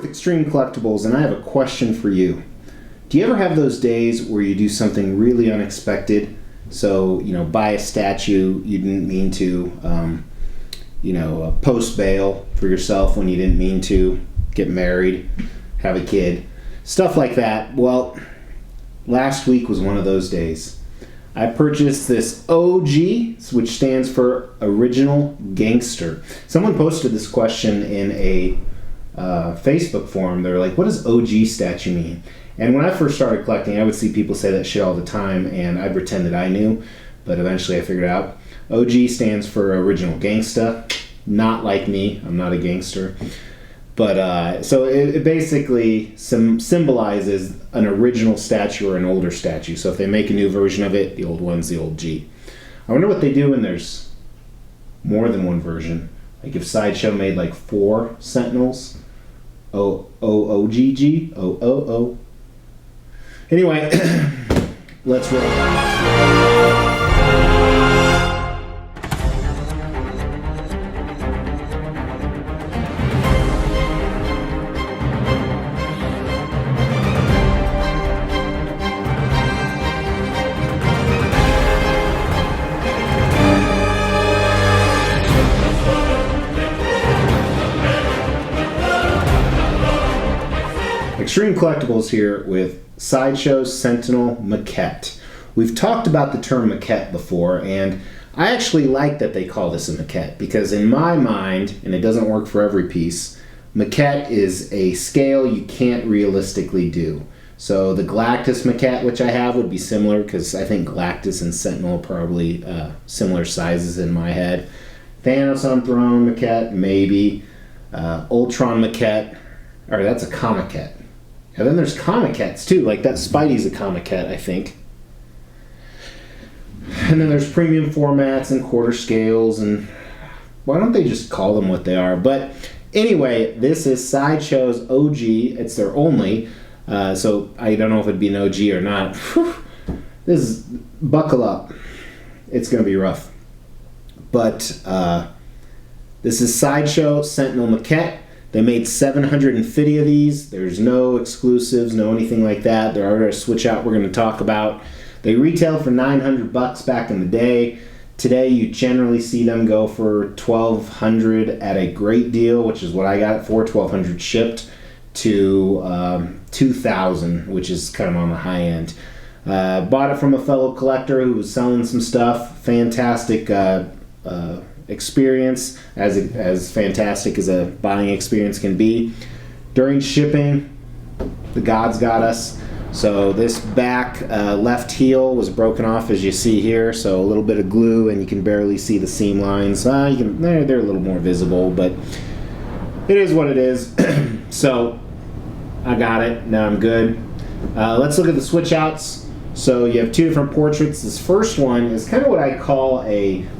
with Extreme Collectibles, and I have a question for you. Do you ever have those days where you do something really unexpected? So, buy a statue you didn't mean to, post bail for yourself when you didn't mean to, get married, have a kid, stuff like that. Well, last week was one of those days. I purchased this OG, which stands for Original Gangster. Someone posted this question in a Facebook forum. They're like, what does OG statue mean? And when I first started collecting, I would see people say that shit all the time, and I pretended I knew, but eventually I figured out. OG stands for Original Gangsta. Not like me. I'm not a gangster. But so it basically symbolizes an original statue or an older statue. So if they make a new version of it, the old one's the old G. I wonder what they do when there's more than one version. Like if Sideshow made like 4 Sentinels. O-O-O-G-G. O-O-O. Anyway, let's roll. Extreme Collectibles here with Sideshow Sentinel Maquette. We've talked about the term maquette before, and I actually like that they call this a maquette because in my mind, and it doesn't work for every piece, maquette is a scale you can't realistically do. So the Galactus maquette, which I have, would be similar because I think Galactus and Sentinel are probably similar sizes in my head. Thanos on Throne maquette, maybe. Ultron maquette, or that's a Comiquette. And then there's Comiquettes too, like that Spidey's a Comiquette, I think. And then there's premium formats and quarter scales, and why don't they just call them what they are? But anyway, this is Sideshow's OG. It's their only, so I don't know if it'd be an OG or not. This is, buckle up. It's going to be rough. But this is Sideshow Sentinel Maquette. They made 750 of these. There's no exclusives, no anything like that. There are a switch out we're going to talk about. They retailed for $900 back in the day. Today you generally see them go for $1,200 at a great deal, which is what I got it for, $1,200 shipped, to $2,000, which is kind of on the high end. Bought it from a fellow collector who was selling some stuff. Fantastic experience, as fantastic as a buying experience can be. During shipping, the gods got us. So this back left heel was broken off, as you see here. So a little bit of glue, and you can barely see the seam lines. They're a little more visible, but it is what it is. So I got it. Now I'm good. Let's look at the switch outs. So you have 2 different portraits. This first one is kind of what I call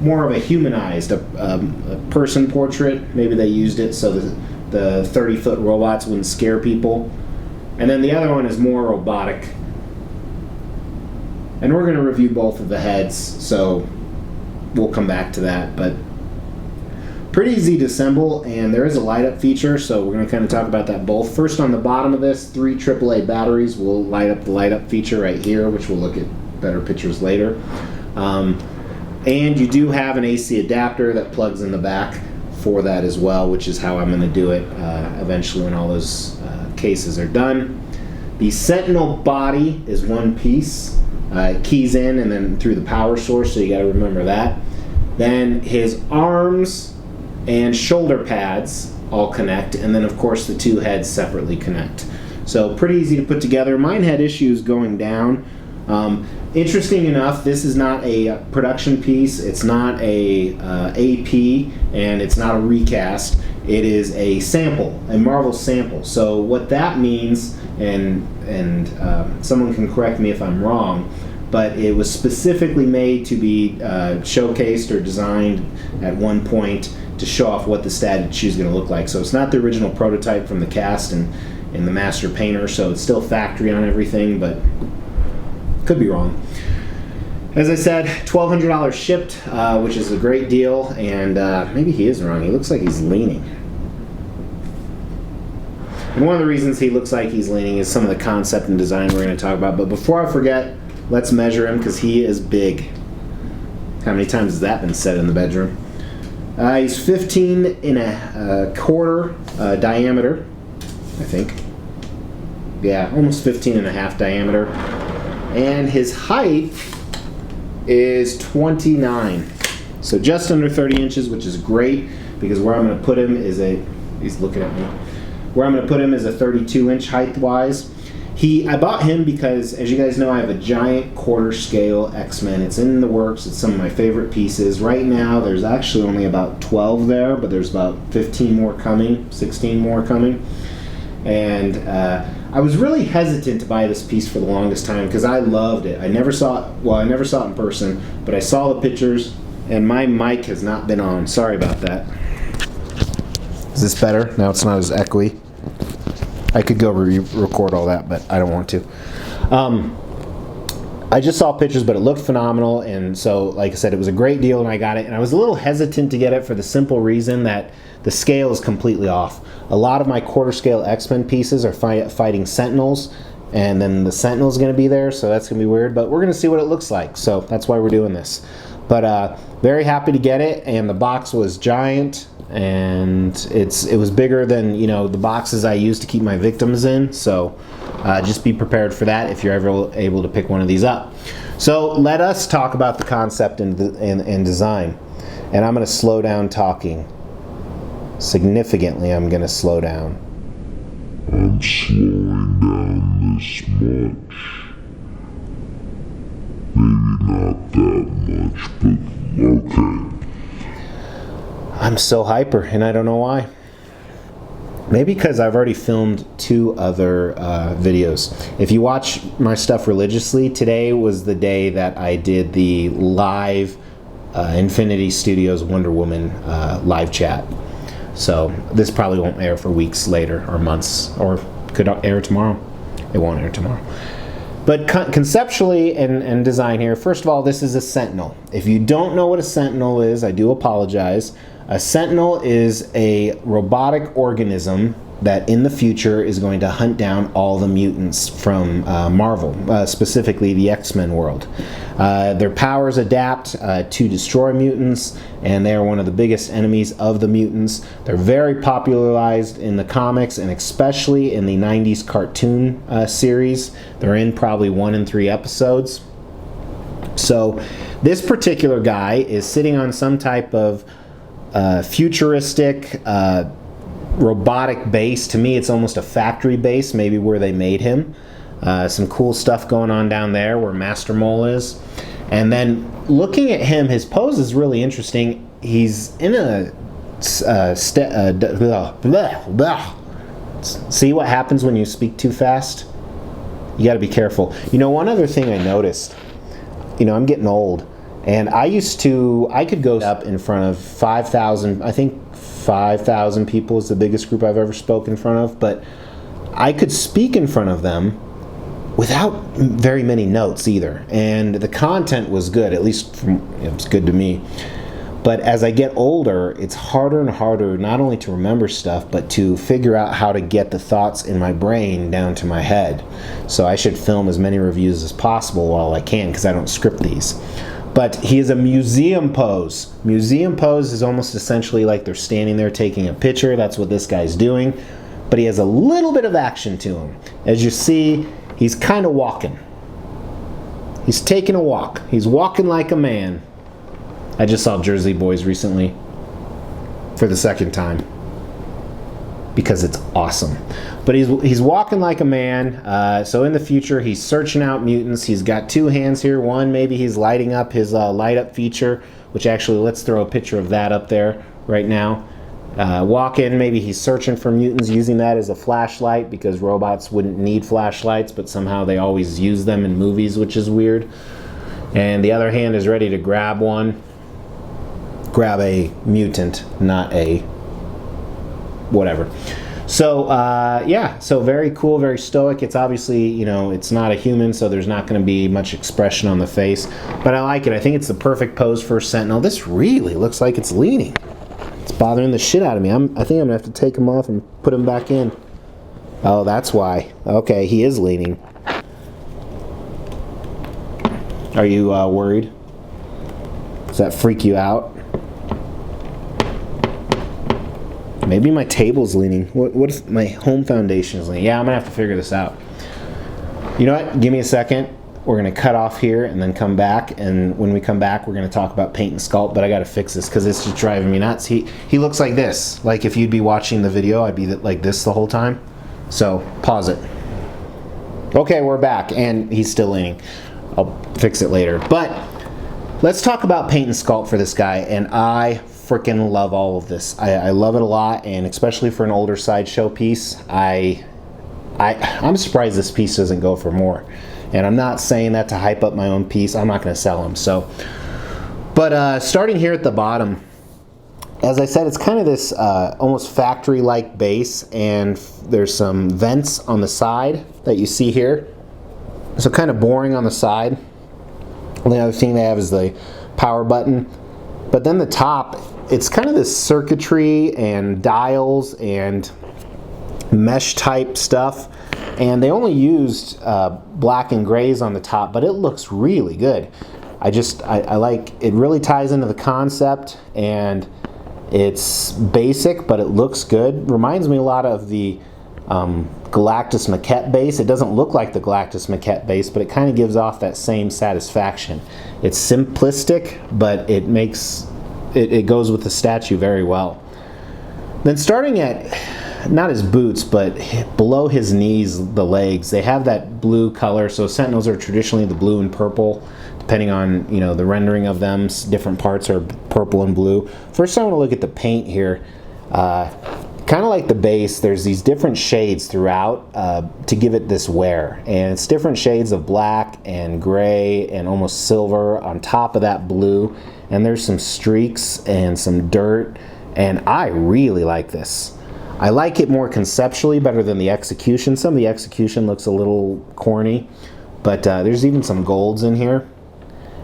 more of a humanized, a person portrait. Maybe they used it so the 30-foot robots wouldn't scare people. And then the other one is more robotic. And we're going to review both of the heads, so we'll come back to that. But pretty easy to assemble, and there is a light up feature, so we're going to kind of talk about that both. First, on the bottom of this, 3 AAA batteries will light up the light up feature right here, which we'll look at better pictures later. And you do have an AC adapter that plugs in the back for that as well, which is how I'm going to do it eventually when all those cases are done. The Sentinel body is one piece. It keys in and then through the power source, so you got to remember that. Then his arms and shoulder pads all connect, and then of course the 2 heads separately connect. So pretty easy to put together. Mine had issues going down. Interesting enough, this is not a production piece, it's not a AP, and it's not a recast. It is a sample, a Marvel sample. So what that means, and someone can correct me if I'm wrong, but it was specifically made to be showcased or designed at one point to show off what the statue is going to look like. So it's not the original prototype from the cast and the master painter, so it's still factory on everything, but could be wrong. As I said, $1,200 shipped, which is a great deal, and maybe he is wrong. He looks like he's leaning. And one of the reasons he looks like he's leaning is some of the concept and design we're going to talk about. But before I forget, let's measure him because he is big. How many times has that been said in the bedroom? He's 15 and a quarter diameter, I think. Yeah, almost 15 and a half diameter. And his height is 29. So just under 30 inches, which is great because where I'm going to put him is he's looking at me. Where I'm going to put him is a 32-inch height-wise. I bought him because, as you guys know, I have a giant quarter scale X-Men. It's in the works. It's some of my favorite pieces. Right now, there's actually only about 12 there, but there's about 15 more coming, 16 more coming. And I was really hesitant to buy this piece for the longest time because I loved it. I never saw it in person, but I saw the pictures, and my mic has not been on. Sorry about that. Is this better? Now it's not as echoey. I could go record all that, but I don't want to. I just saw pictures, but it looked phenomenal, and so, like I said, it was a great deal, and I got it. And I was a little hesitant to get it for the simple reason that the scale is completely off. A lot of my quarter scale X-Men pieces are fighting Sentinels, and then the Sentinel's going to be there, so that's going to be weird, but we're going to see what it looks like, so that's why we're doing this. But very happy to get it, and the box was giant, and it was bigger than, you know, the boxes I use to keep my victims in, so just be prepared for that if you're ever able to pick one of these up. So let us talk about the concept and design, and I'm going to slow down talking. Significantly, I'm going to slow down. I'm slowing down this much. Maybe not that much, but okay. I'm so hyper, and I don't know why. Maybe because I've already filmed 2 other videos. If you watch my stuff religiously, today was the day that I did the live Infinity Studios Wonder Woman live chat. So this probably won't air for weeks later, or months, or could air tomorrow. It won't air tomorrow. But conceptually and design here, first of all, this is a Sentinel. If you don't know what a Sentinel is, I do apologize. A Sentinel is a robotic organism that in the future is going to hunt down all the mutants from Marvel, specifically the X-Men world. Their powers adapt to destroy mutants, and they are one of the biggest enemies of the mutants. They're very popularized in the comics, and especially in the 90s cartoon series. They're in probably 1 in 3 episodes. So this particular guy is sitting on some type of futuristic robotic base. To me, it's almost a factory base, maybe where they made him. Some cool stuff going on down there where Master Mole is. And then looking at him, his pose is really interesting. He's in a see what happens when you speak too fast? You got to be careful. You know, one other thing I noticed, you know, I'm getting old, and I could go up in front of 5,000, I think 5,000 people is the biggest group I've ever spoken in front of, but I could speak in front of them without very many notes either, and the content was good, at least it was good to me. But as I get older, it's harder and harder not only to remember stuff, but to figure out how to get the thoughts in my brain down to my head. So I should film as many reviews as possible while I can, because I don't script these. But he is a museum pose. Museum pose is almost essentially like they're standing there taking a picture. That's what this guy's doing. But he has a little bit of action to him. As you see, he's kind of walking. He's taking a walk. He's walking like a man. I just saw Jersey Boys recently for the second time because it's awesome. But he's walking like a man. So in the future, he's searching out mutants. He's got 2 hands here. One, maybe he's lighting up his light up feature, which actually, let's throw a picture of that up there right now. Walk-in, maybe he's searching for mutants, using that as a flashlight because robots wouldn't need flashlights, but somehow they always use them in movies, which is weird. And the other hand is ready to grab a mutant, not a whatever. So yeah, so very cool, very stoic. It's obviously, you know, it's not a human, so there's not going to be much expression on the face, but I like it. I think it's the perfect pose for a Sentinel. This really looks like it's leaning. It's bothering the shit out of me. I think I'm going to have to take him off and put him back in. Oh, that's why. Okay, he is leaning. Are you worried? Does that freak you out? Maybe my table's leaning. What if my home foundation is leaning? Yeah, I'm gonna have to figure this out. You know what? Give me a second. We're gonna cut off here and then come back. And when we come back, we're gonna talk about paint and sculpt. But I gotta fix this because it's just driving me nuts. He looks like this. Like if you'd be watching the video, I'd be like this the whole time. So pause it. Okay, we're back, and he's still leaning. I'll fix it later. But let's talk about paint and sculpt for this guy. And I freaking love all of this. I love it a lot, and especially for an older Sideshow piece, I'm surprised this piece doesn't go for more. And I'm not saying that to hype up my own piece. I'm not going to sell them. So, but starting here at the bottom, as I said, it's kind of this almost factory-like base, and there's some vents on the side that you see here. So kind of boring on the side. The other thing they have is the power button. But then the top, it's kind of this circuitry and dials and mesh type stuff. And they only used black and grays on the top, but it looks really good. I like, it really ties into the concept, and it's basic, but it looks good. Reminds me a lot of the Galactus Maquette base. It doesn't look like the Galactus Maquette base, but it kind of gives off that same satisfaction. It's simplistic, but it makes it goes with the statue very well. Then starting at not his boots, but below his knees, the legs, they have that blue color. So Sentinels are traditionally the blue and purple, depending on, you know, the rendering of them. Different parts are purple and blue. First, I want to look at the paint here. Kind of like the base, there's these different shades throughout to give it this wear, and it's different shades of black and gray and almost silver on top of that blue, and there's some streaks and some dirt, and I really like this. I like it more conceptually better than the execution. Some of the execution looks a little corny, but there's even some golds in here.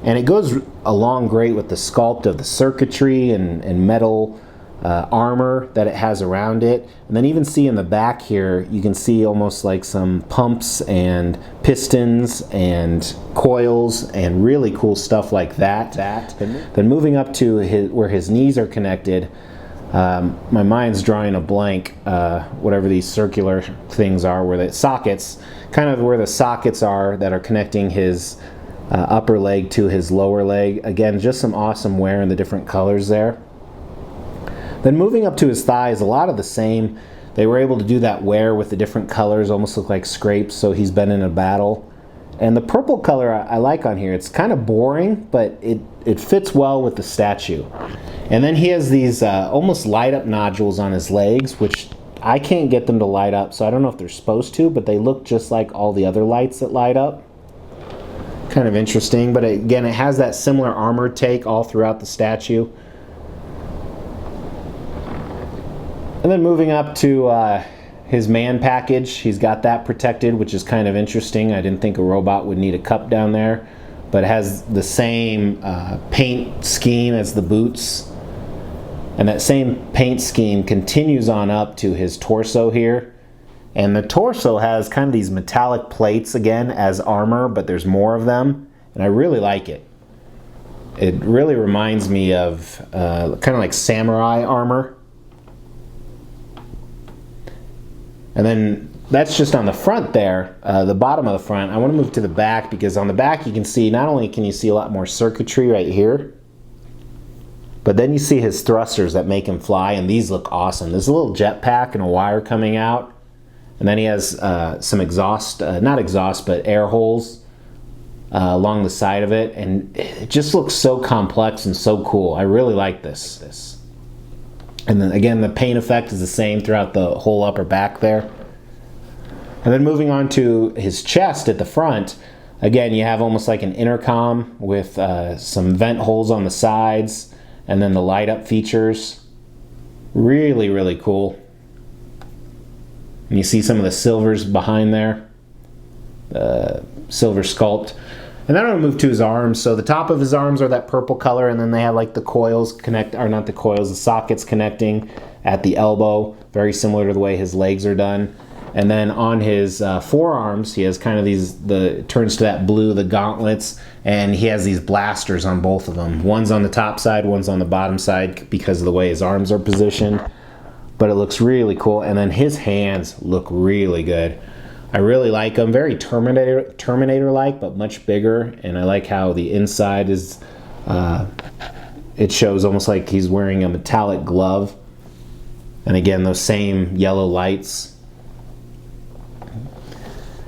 And it goes along great with the sculpt of the circuitry and metal armor that it has around it. And then even see in the back here, you can see almost like some pumps and pistons and coils and really cool stuff like that. Then moving up to where his knees are connected, my mind's drawing a blank, whatever these circular things are, where the sockets, kind of where the sockets are that are connecting his upper leg to his lower leg. Again, just some awesome wear in the different colors there. Then moving up to his thighs, a lot of the same. They were able to do that wear with the different colors, almost look like scrapes, so he's been in a battle. And the purple color I like on here. It's kind of boring, but it fits well with the statue. And then he has these almost light up nodules on his legs, which I can't get them to light up, so I don't know if they're supposed to, but they look just like all the other lights that light up. Kind of interesting, but again, it has that similar armored take all throughout the statue. And then moving up to his man package, he's got that protected, which is kind of interesting. I didn't think a robot would need a cup down there, but it has the same paint scheme as the boots. And that same paint scheme continues on up to his torso here. And the torso has kind of these metallic plates again as armor, but there's more of them, and I really like it. It really reminds me of kind of like samurai armor. And then that's just on the front there, the bottom of the front. I want to move to the back, because on the back you can see, not only can you see a lot more circuitry right here, but then you see his thrusters that make him fly, and these look awesome. There's a little jetpack and a wire coming out. And then he has some exhaust, not exhaust, but air holes along the side of it. And it just looks so complex and so cool. I really like this. And then again, the paint effect is the same throughout the whole upper back there. And then moving on to his chest at the front, again, you have almost like an intercom with some vent holes on the sides, and then the light up features. Really, really cool. And you see some of the silvers behind there, silver sculpt. And then I'm going to move to his arms. So the top of his arms are that purple color, and then they have like the coils not the coils, the sockets connecting at the elbow, very similar to the way his legs are done. And then on his forearms, he has kind of it turns to that blue, the gauntlets, and he has these blasters on both of them. One's on the top side, one's on the bottom side because of the way his arms are positioned. But it looks really cool. And then his hands look really good. I really like them. Very Terminator-like, but much bigger. And I like how the inside is, it shows almost like he's wearing a metallic glove. And again, those same yellow lights.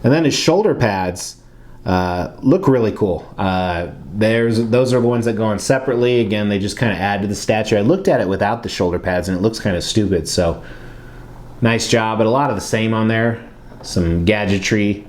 And then his shoulder pads look really cool. Those are the ones that go on separately. Again, they just kind of add to the statue. I looked at it without the shoulder pads, and it looks kind of stupid. So, nice job. But a lot of the same on there. Some gadgetry.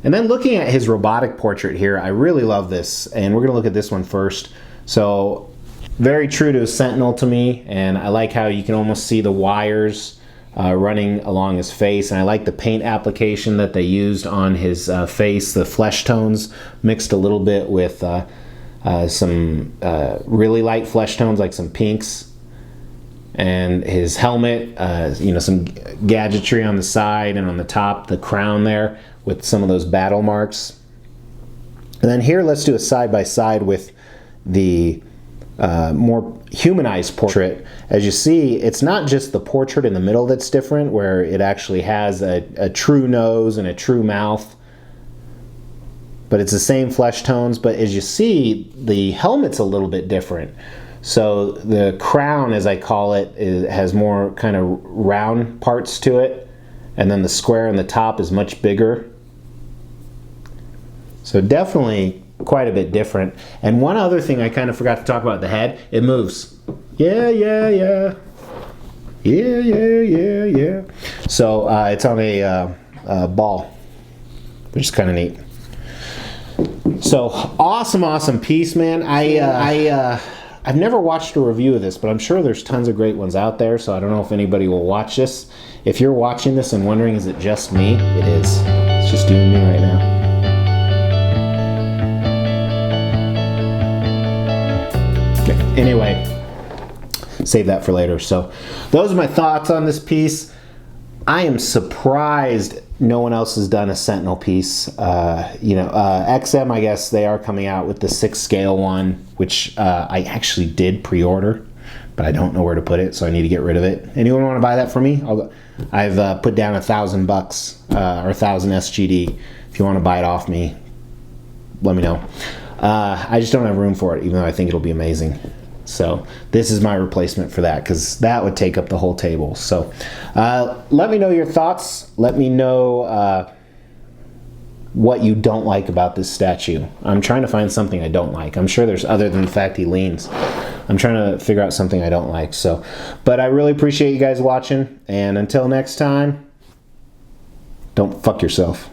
And then looking at his robotic portrait here, I really love this. And we're going to look at this one first. So, very true to a Sentinel to me. And I like how you can almost see the wires running along his face, and I like the paint application that they used on his face. The flesh tones mixed a little bit with some really light flesh tones, like some pinks. And his helmet, some gadgetry on the side and on the top, the crown there with some of those battle marks. And then here, let's do a side by side with the more humanized portrait. As you see, it's not just the portrait in the middle that's different, where it actually has a true nose and a true mouth, but it's the same flesh tones. But as you see, the helmet's a little bit different. So the crown, as I call it, has more kind of round parts to it, and then the square on the top is much bigger. So definitely quite a bit different. And one other thing I kind of forgot to talk about, the head. It moves. Yeah. So it's on a ball, which is kind of neat. So awesome piece, man. I've never watched a review of this, but I'm sure there's tons of great ones out there. So I don't know if anybody will watch this. If you're watching this and wondering, is it just me? It is. It's just doing me right now. Anyway, save that for later. So those are my thoughts on this piece. I am surprised no one else has done a Sentinel piece. XM, I guess they are coming out with the 6 scale one, which I actually did pre-order, but I don't know where to put it, so I need to get rid of it. Anyone want to buy that for me? I've put down $1,000 or 1,000 SGD. If you want to buy it off me, let me know. I just don't have room for it, even though I think it'll be amazing. So this is my replacement for that, because that would take up the whole table. So let me know your thoughts. Let me know what you don't like about this statue. I'm trying to find something I don't like. I'm sure there's, other than the fact he leans. I'm trying to figure out something I don't like. So, but I really appreciate you guys watching. And until next time, don't fuck yourself.